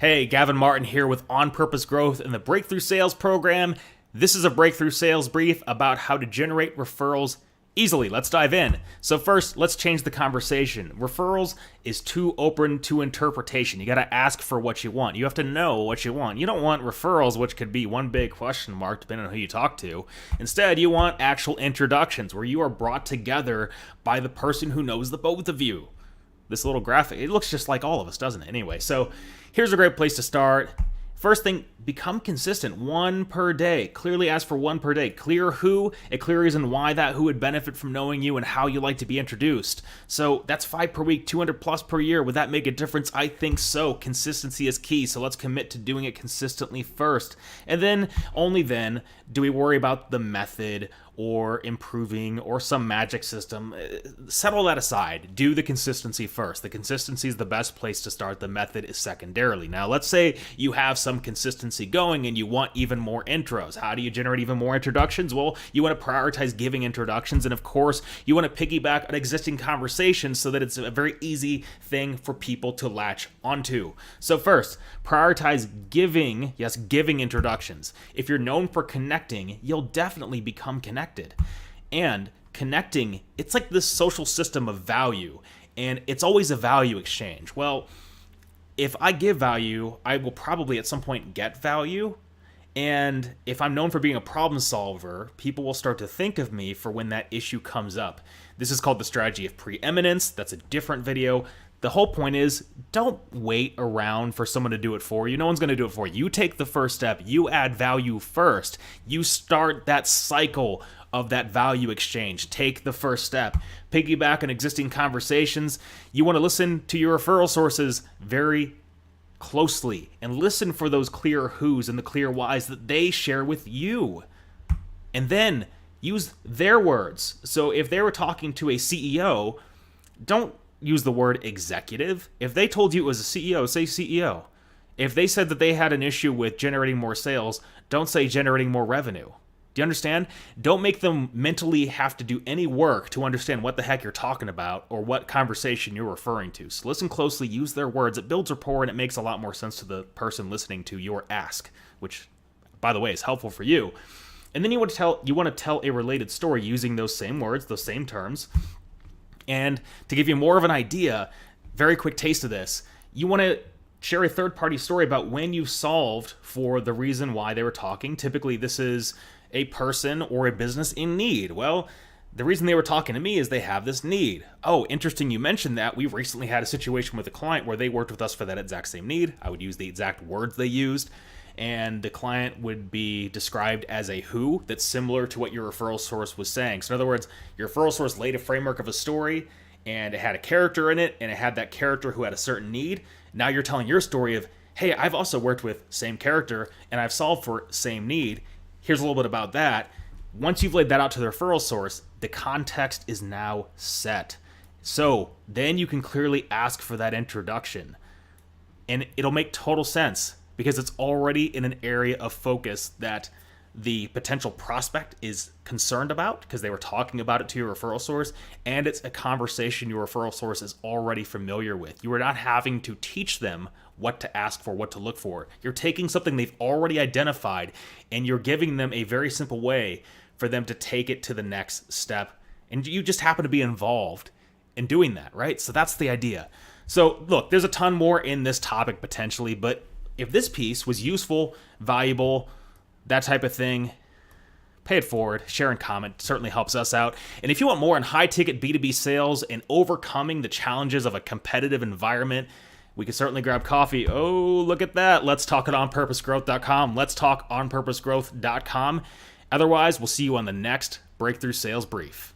Hey, Gavin Martin here with On Purpose Growth and the Breakthrough Sales Program. This is a breakthrough sales brief about how to generate referrals easily. Let's dive in. So first, let's change the conversation. Referrals is too open to interpretation. You got to ask for what you want. You have to know what you want. You don't want referrals, which could be one big question mark depending on who you talk to. Instead, you want actual introductions where you are brought together by the person who knows the both of you. This little graphic, it looks just like all of us, doesn't it? Anyway, so here's a great place to start. First thing, become consistent. One per day. Clearly ask for one per day. Clear who, a clear reason why that who would benefit from knowing you and how you like to be introduced. So that's 5 per week, 200 plus per year. Would that make a difference? I think so. Consistency is key. So let's commit to doing it consistently first. And then, only then, do we worry about the method or improving or some magic system. Settle that aside. Do the consistency first. The consistency is the best place to start. The method is secondarily. Now, let's say you have some consistency going and you want even more intros. How do you generate even more introductions? Well, you want to prioritize giving introductions, and of course, you want to piggyback on existing conversations so that it's a very easy thing for people to latch onto. So first, prioritize giving, yes, giving introductions. If you're known for connecting, you'll definitely become connected. And connecting, it's like this social system of value, and it's always a value exchange. Well, if I give value, I will probably at some point get value. And if I'm known for being a problem solver, people will start to think of me for when that issue comes up. This is called the strategy of preeminence. That's a different video. The whole point is, don't wait around for someone to do it for you. No one's going to do it for you. You take the first step. You add value first. You start that cycle of that value exchange. Take the first step. Piggyback on existing conversations. You want to listen to your referral sources very closely and listen for those clear who's and the clear whys that they share with you. And then use their words. So if they were talking to a CEO, don't use the word executive. If they told you it was a CEO, say CEO. If they said that they had an issue with generating more sales, don't say generating more revenue. Do you understand? Don't make them mentally have to do any work to understand what the heck you're talking about or what conversation you're referring to. So listen closely, use their words. It builds rapport and it makes a lot more sense to the person listening to your ask, which, by the way, is helpful for you. And then you want to tell a related story using those same words, those same terms. And to give you more of an idea, very quick taste of this, you want to share a third-party story about when you solved for the reason why they were talking. Typically, this is a person or a business in need. Well, the reason they were talking to me is they have this need. Oh, interesting you mentioned that. We recently had a situation with a client where they worked with us for that exact same need. I would use the exact words they used, and the client would be described as a who that's similar to what your referral source was saying. So in other words, your referral source laid a framework of a story, and it had a character in it, and it had that character who had a certain need. Now you're telling your story of, hey, I've also worked with same character, and I've solved for same need. Here's a little bit about that. Once you've laid that out to the referral source, the context is now set. So then you can clearly ask for that introduction, and it'll make total sense because it's already in an area of focus that the potential prospect is concerned about because they were talking about it to your referral source, and it's a conversation your referral source is already familiar with. You are not having to teach them what to ask for, what to look for. You're taking something they've already identified, and you're giving them a very simple way for them to take it to the next step, and you just happen to be involved in doing that, right? So that's the idea. So look, there's a ton more in this topic potentially, but if this piece was useful, valuable, that type of thing, pay it forward, share and comment. Certainly helps us out. And if you want more on high-ticket B2B sales and overcoming the challenges of a competitive environment, we can certainly grab coffee. Oh, look at that. Let's talk at onpurposegrowth.com. Let's talk onpurposegrowth.com. Otherwise, we'll see you on the next Breakthrough Sales Brief.